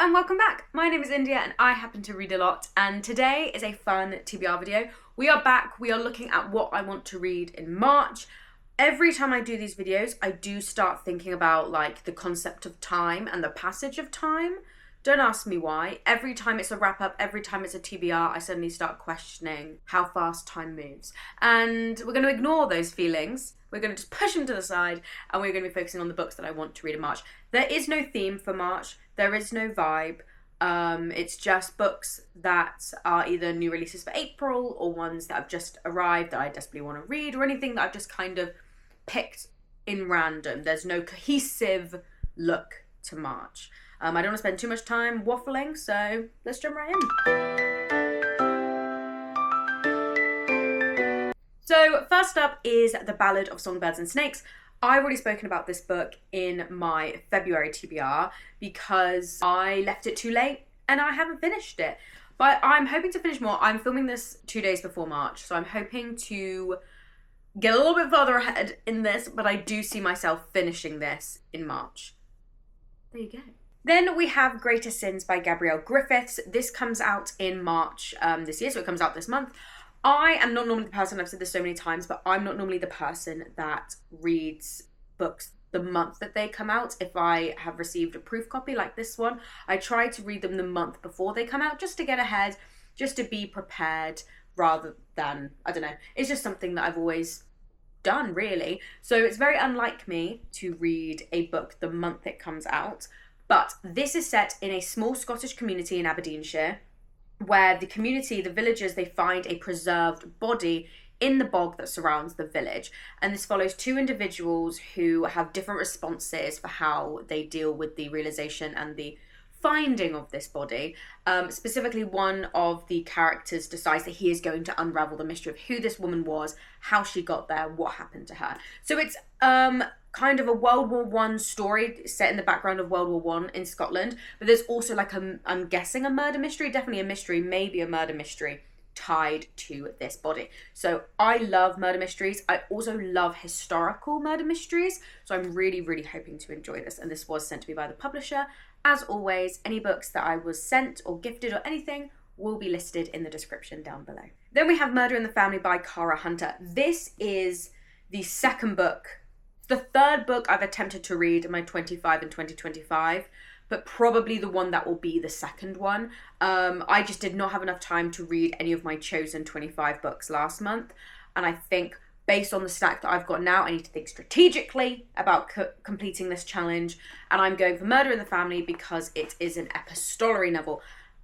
and welcome back. My name is India and I happen to read a lot, and today is a fun TBR video. We are back. We are looking at what I want to read in March. Every time I do these videos, I do start thinking about like the concept of time and the passage of time. Don't ask me why. Every time it's a wrap up, every time it's a TBR, I suddenly start questioning how fast time moves. And we're going to ignore those feelings. We're going to just push them to the side, and we're going to be focusing on the books that I want to read in March. There is no theme for March. There is no vibe. It's just books that are either new releases for April or ones that have just arrived that I desperately want to read, or anything that I've just kind of picked in random. There's no cohesive look to March. I don't want to spend too much time waffling, so let's jump right in. So first up is The Ballad of Songbirds and Snakes. I've already spoken about this book in my February TBR because I left it too late and I haven't finished it. But I'm hoping to finish more. I'm filming this 2 days before March, so I'm hoping to get a little bit further ahead in this, but I do see myself finishing this in March. There you go. Then we have Greater Sins by Gabrielle Griffiths. This comes out in March this year, so it comes out this month. I am not normally the person, I've said this so many times, but I'm not normally the person that reads books the month that they come out. If I have received a proof copy like this one, I try to read them the month before they come out just to get ahead, just to be prepared rather than, I don't know, it's just something that I've always done really. So it's very unlike me to read a book the month it comes out, but this is set in a small Scottish community in Aberdeenshire, where the community, the villagers, they find a preserved body in the bog that surrounds the village. And this follows two individuals who have different responses for how they deal with the realization and the finding of this body. Specifically, one of the characters decides that he is going to unravel the mystery of who this woman was, how she got there, what happened to her. So it's kind of a World War I story set in the background of World War I in Scotland, but there's also like I'm guessing a murder mystery, definitely a mystery, maybe a murder mystery tied to this body. So I love murder mysteries. I also love historical murder mysteries, so I'm really, really hoping to enjoy this, and this was sent to me by the publisher. As always, any books that I was sent or gifted or anything will be listed in the description down below. Then we have Murder in the Family by Cara Hunter. This is the second book, the third book I've attempted to read in my 25 and 2025, but probably the one that will be the second one. I just did not have enough time to read any of my chosen 25 books last month, and I think based on the stack that I've got now, I need to think strategically about completing this challenge, and I'm going for Murder in the Family because it is an epistolary novel.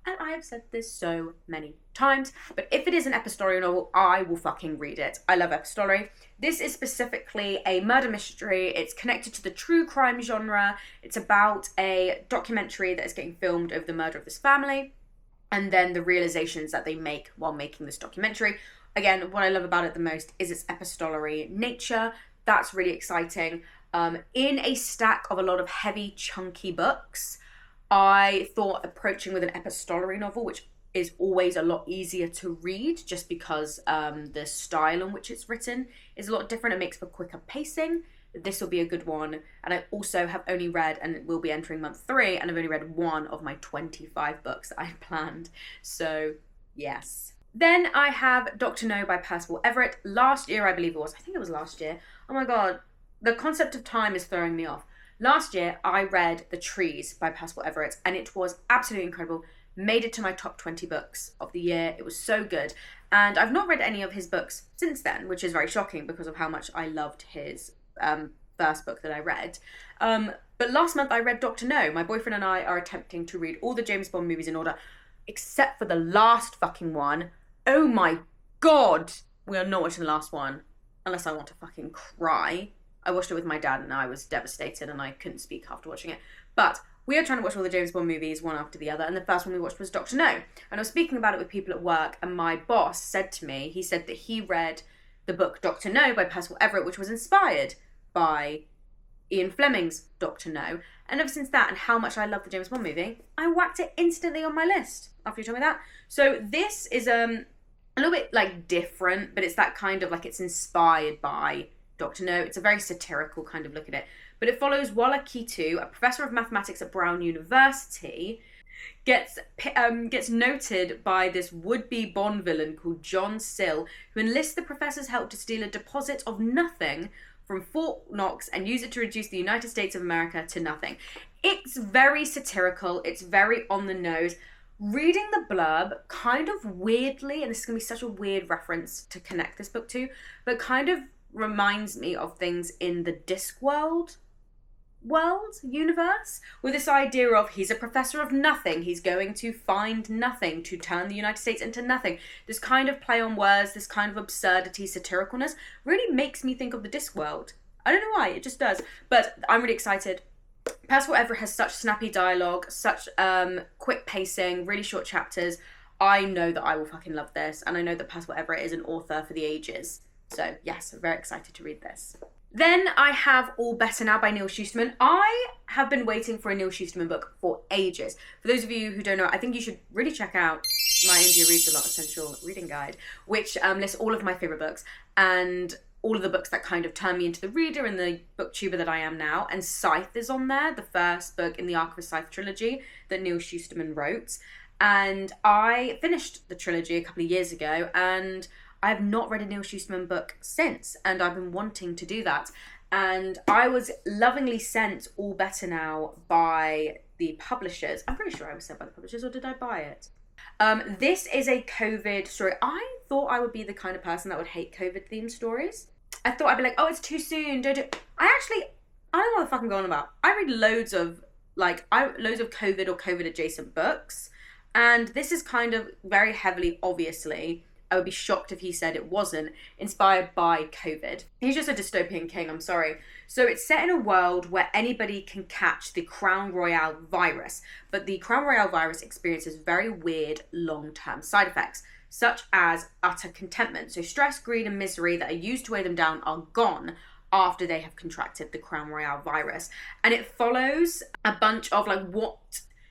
And I have said this so many times, but if it is an epistolary novel, I will fucking read it. I love epistolary. This is specifically a murder mystery. It's connected to the true crime genre. It's about a documentary that is getting filmed of the murder of this family, and then the realizations that they make while making this documentary. Again, what I love about it the most is its epistolary nature. That's really exciting. In a stack of a lot of heavy, chunky books, I thought approaching with an epistolary novel, which is always a lot easier to read just because the style in which it's written is a lot different. It makes for quicker pacing. This will be a good one. And I also have only read, and will be entering month 3, and I've only read one of my 25 books that I planned. So, yes. Then I have Dr. No by Percival Everett. Last year, I believe it was. I think it was last year. Oh my God. The concept of time is throwing me off. Last year, I read The Trees by Percival Everett, and it was absolutely incredible. Made it to my top 20 books of the year. It was so good. And I've not read any of his books since then, which is very shocking because of how much I loved his first book that I read. But last month, I read Dr. No. My boyfriend and I are attempting to read all the James Bond movies in order, except for the last fucking one. Oh my God. We are not watching the last one unless I want to fucking cry. I watched it with my dad and I was devastated and I couldn't speak after watching it. But we are trying to watch all the James Bond movies one after the other, and the first one we watched was Dr. No. And I was speaking about it with people at work, and my boss said to me, he said that he read the book Dr. No by Percival Everett, which was inspired by Ian Fleming's Dr. No. And ever since that, and how much I love the James Bond movie, I whacked it instantly on my list after you told me that. So this is a little bit like different, but it's that kind of like it's inspired by Dr. No. It's a very satirical kind of look at it. But it follows Walla Kitu, a professor of mathematics at Brown University, gets noted by this would-be Bond villain called John Sill, who enlists the professor's help to steal a deposit of nothing from Fort Knox and use it to reduce the United States of America to nothing. It's very satirical. It's very on the nose. Reading the blurb kind of weirdly, and this is going to be such a weird reference to connect this book to, but kind of reminds me of things in the Discworld universe, with this idea of he's a professor of nothing, he's going to find nothing to turn the United States into nothing. This kind of play on words, this kind of absurdity, satiricalness really makes me think of the Discworld. I don't know why, it just does, but I'm really excited. Percival Everett has such snappy dialogue, such quick pacing, really short chapters. I know that I will fucking love this, and I know that Percival Everett is an author for the ages. So yes, I'm very excited to read this. Then I have All Better Now by Neil Shusterman. I have been waiting for a Neil Shusterman book for ages. For those of you who don't know, I think you should really check out my India Reads a Lot Essential Reading Guide, which lists all of my favourite books and all of the books that kind of turned me into the reader and the booktuber that I am now. And Scythe is on there, the first book in the Ark of a Scythe trilogy that Neil Shusterman wrote. And I finished the trilogy a couple of years ago, and I have not read a Neil Shusterman book since, and I've been wanting to do that. And I was lovingly sent All Better Now by the publishers. I'm pretty sure I was sent by the publishers, or did I buy it? This is a COVID story. I thought I would be the kind of person that would hate COVID-themed stories. I thought I'd be like, oh, it's too soon, don't do it. I don't know what the fuck I'm going about. I read loads of COVID or COVID-adjacent books, and this is kind of very heavily, obviously, I would be shocked if he said it wasn't, inspired by COVID. He's just a dystopian king, I'm sorry. So it's set in a world where anybody can catch the Crown Royale virus, but the Crown Royale virus experiences very weird long-term side effects, such as utter contentment. So stress, greed, and misery that are used to weigh them down are gone after they have contracted the Crown Royale virus. And it follows a bunch of what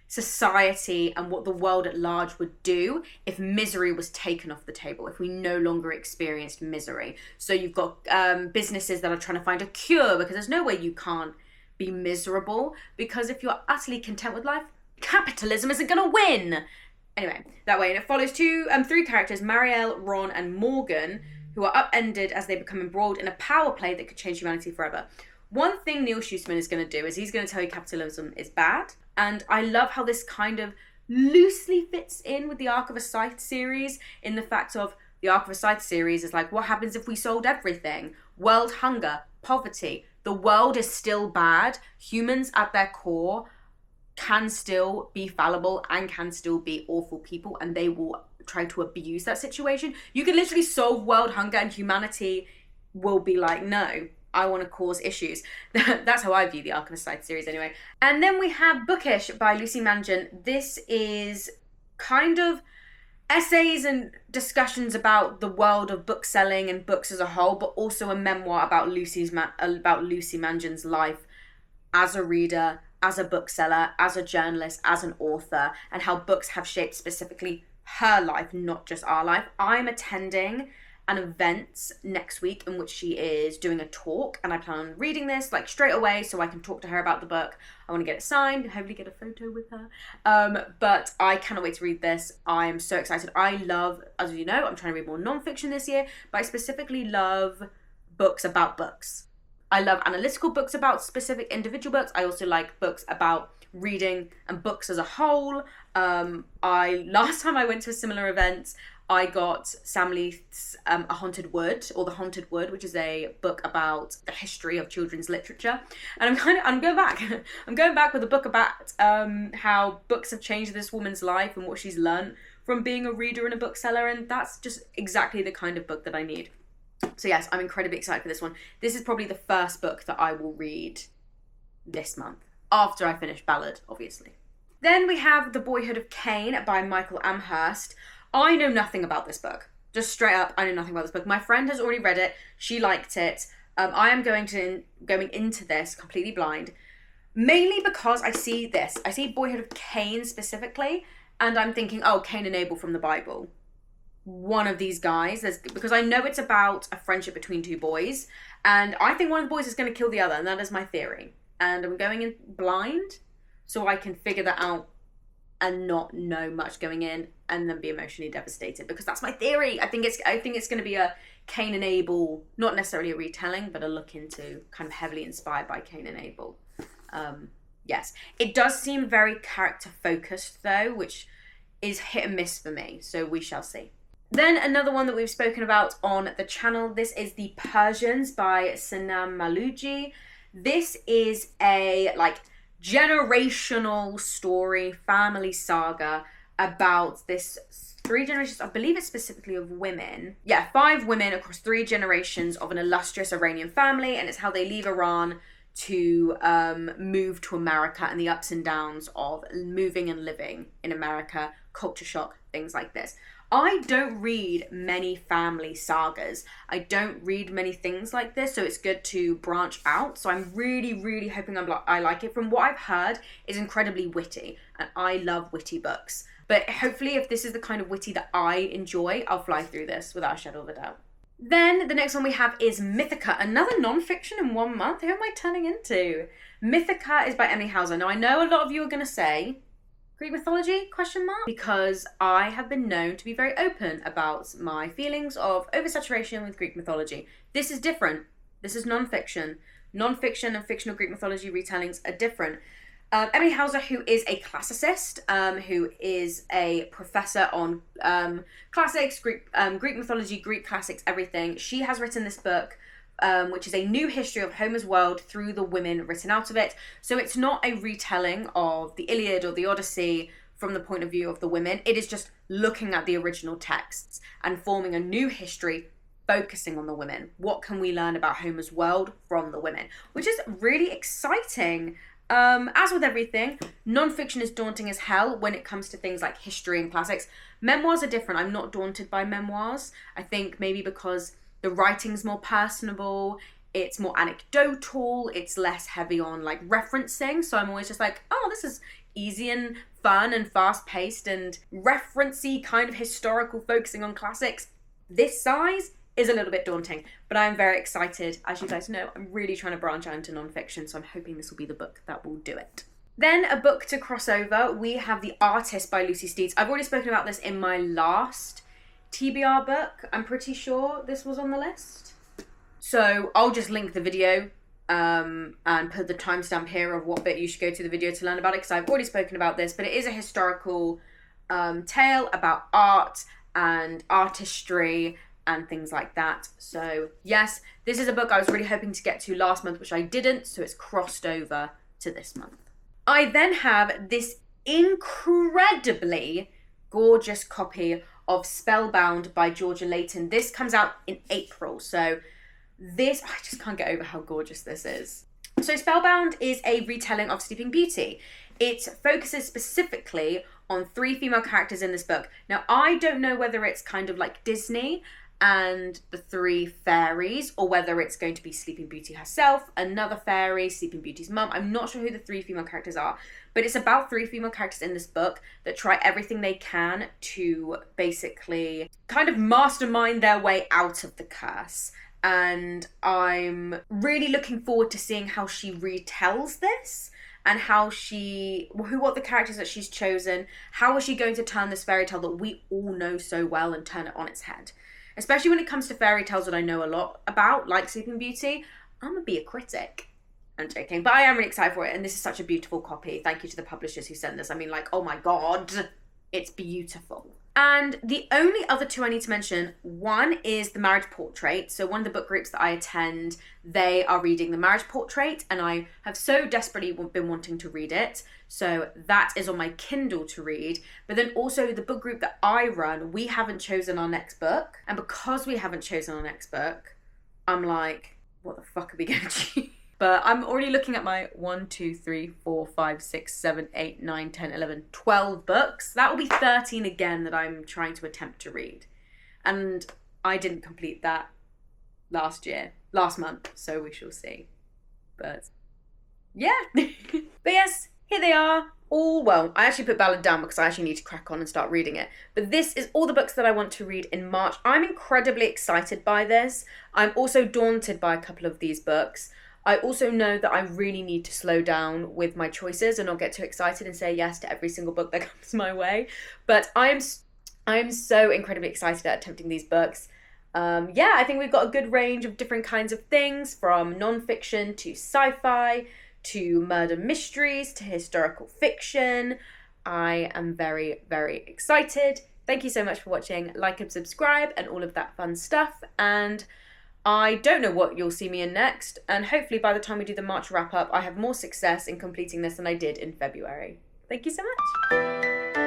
society and what the world at large would do if misery was taken off the table, if we no longer experienced misery. So you've got businesses that are trying to find a cure, because there's no way you can't be miserable, because if you're utterly content with life, capitalism isn't going to win. Anyway, that way. And it follows three characters, Marielle, Ron, and Morgan, who are upended as they become embroiled in a power play that could change humanity forever. One thing Neil Shusterman is going to do is he's going to tell you capitalism is bad. And I love how this kind of loosely fits in with the Ark of a Scythe series, in the fact of the Ark of a Scythe series is like, what happens if we sold everything? World hunger, poverty. The world is still bad. Humans at their core can still be fallible and can still be awful people, and they will try to abuse that situation. You can literally solve world hunger and humanity will be like, no, I want to cause issues. That's how I view the Ark of a Scythe series anyway. And then we have Bookish by Lucy Mangan. This is kind of essays and discussions about the world of book selling and books as a whole, but also a memoir about Lucy Mangan's life as a reader, as a bookseller, as a journalist, as an author, and how books have shaped specifically her life, not just our life. I'm attending an event next week in which she is doing a talk, and I plan on reading this straight away so I can talk to her about the book. I want to get it signed and hopefully get a photo with her. But I cannot wait to read this. I'm so excited. I love, as you know, I'm trying to read more non-fiction this year, but I specifically love books about books. I love analytical books about specific individual books. I also like books about reading and books as a whole. Last time I went to a similar event, I got Sam Leith's A Haunted Wood, or The Haunted Wood, which is a book about the history of children's literature. And I'm going back. I'm going back with a book about how books have changed this woman's life and what she's learned from being a reader and a bookseller. And that's just exactly the kind of book that I need. So yes, I'm incredibly excited for this one. This is probably the first book that I will read this month, after I finish Ballad, obviously. Then we have The Boyhood of Cain by Michael Amherst. I know nothing about this book. Just straight up, I know nothing about this book. My friend has already read it. She liked it. I am going into this completely blind, mainly because I see this. I see Boyhood of Cain specifically, and I'm thinking, oh, Cain and Abel from the Bible. One of these guys, because I know it's about a friendship between two boys, and I think one of the boys is going to kill the other, and that is my theory. And I'm going in blind so I can figure that out and not know much going in and then be emotionally devastated, because that's my theory. I think it's going to be a Cain and Abel, not necessarily a retelling, but a look into kind of heavily inspired by Cain and Abel. Yes, it does seem very character focused though, which is hit and miss for me, so we shall see. Then another one that we've spoken about on the channel, this is The Persians by Sanam Malouji. This is a generational story, family saga about this 3 generations, I believe it's specifically of women. Yeah, 5 women across 3 generations of an illustrious Iranian family, and it's how they leave Iran to move to America and the ups and downs of moving and living in America, culture shock, things like this. I don't read many family sagas. I don't read many things like this, so it's good to branch out. So I'm really, really hoping I like it. From what I've heard, it's incredibly witty, and I love witty books. But hopefully, if this is the kind of witty that I enjoy, I'll fly through this without a shadow of a doubt. Then the next one we have is Mythica, another non-fiction in 1 month. Who am I turning into? Mythica is by Emily Hauser. Now, I know a lot of you are going to say, Greek mythology, ? Because I have been known to be very open about my feelings of oversaturation with Greek mythology. This is different. This is non-fiction. Non-fiction and fictional Greek mythology retellings are different. Emily Hauser, who is a classicist, who is a professor on classics, Greek mythology, Greek classics, everything. She has written this book, which is a new history of Homer's world through the women written out of it. So it's not a retelling of the Iliad or the Odyssey from the point of view of the women. It is just looking at the original texts and forming a new history focusing on the women. What can we learn about Homer's world from the women? Which is really exciting. As with everything, non-fiction is daunting as hell when it comes to things like history and classics. Memoirs are different. I'm not daunted by memoirs. I think maybe because the writing's more personable, it's more anecdotal, it's less heavy on referencing. So I'm always just oh, this is easy and fun and fast-paced and referencey, kind of historical, focusing on classics. This size is a little bit daunting, but I'm very excited. As you guys know, I'm really trying to branch out into non-fiction, so I'm hoping this will be the book that will do it. Then a book to cross over, we have The Artist by Lucy Steeds. I've already spoken about this in my last TBR book. I'm pretty sure this was on the list. So I'll just link the video and put the timestamp here of what bit you should go to the video to learn about it, because I've already spoken about this, but it is a historical tale about art and artistry and things like that. So yes, this is a book I was really hoping to get to last month, which I didn't, so it's crossed over to this month. I then have this incredibly gorgeous copy of Spellbound by Georgia Layton. This comes out in April, so this, I just can't get over how gorgeous this is. So Spellbound is a retelling of Sleeping Beauty. It focuses specifically on 3 female characters in this book. Now, I don't know whether it's kind of like Disney and the 3 fairies, or whether it's going to be Sleeping Beauty herself, another fairy, Sleeping Beauty's mum. I'm not sure who the 3 female characters are, but it's about 3 female characters in this book that try everything they can to basically kind of mastermind their way out of the curse. And I'm really looking forward to seeing how she retells this, and how what the characters that she's chosen, how is she going to turn this fairy tale that we all know so well and turn it on its head. Especially when it comes to fairy tales that I know a lot about, like Sleeping Beauty, I'm going to be a critic. I'm joking, but I am really excited for it, and this is such a beautiful copy. Thank you to the publishers who sent this. I mean, oh my god, it's beautiful. And the only other 2 I need to mention, one is The Marriage Portrait. So one of the book groups that I attend, they are reading The Marriage Portrait, and I have so desperately been wanting to read it. So that is on my Kindle to read. But then also the book group that I run, we haven't chosen our next book. And because we haven't chosen our next book, I'm like, what the fuck are we going to choose? But I'm already looking at my 1, 2, 3, 4, 5, 6, 7, 8, 9, 10, 11, 12 books. That will be 13 again that I'm trying to attempt to read. And I didn't complete that last month, so we shall see. But yeah. But yes, here they are. I actually put Ballad down because I actually need to crack on and start reading it. But this is all the books that I want to read in March. I'm incredibly excited by this. I'm also daunted by a couple of these books. I also know that I really need to slow down with my choices and not get too excited and say yes to every single book that comes my way. But I am so incredibly excited at attempting these books. I think we've got a good range of different kinds of things, from non-fiction to sci-fi to murder mysteries to historical fiction. I am very, very excited. Thank you so much for watching. Like and subscribe and all of that fun stuff. And I don't know what you'll see me in next. And hopefully by the time we do the March wrap up, I have more success in completing this than I did in February. Thank you so much.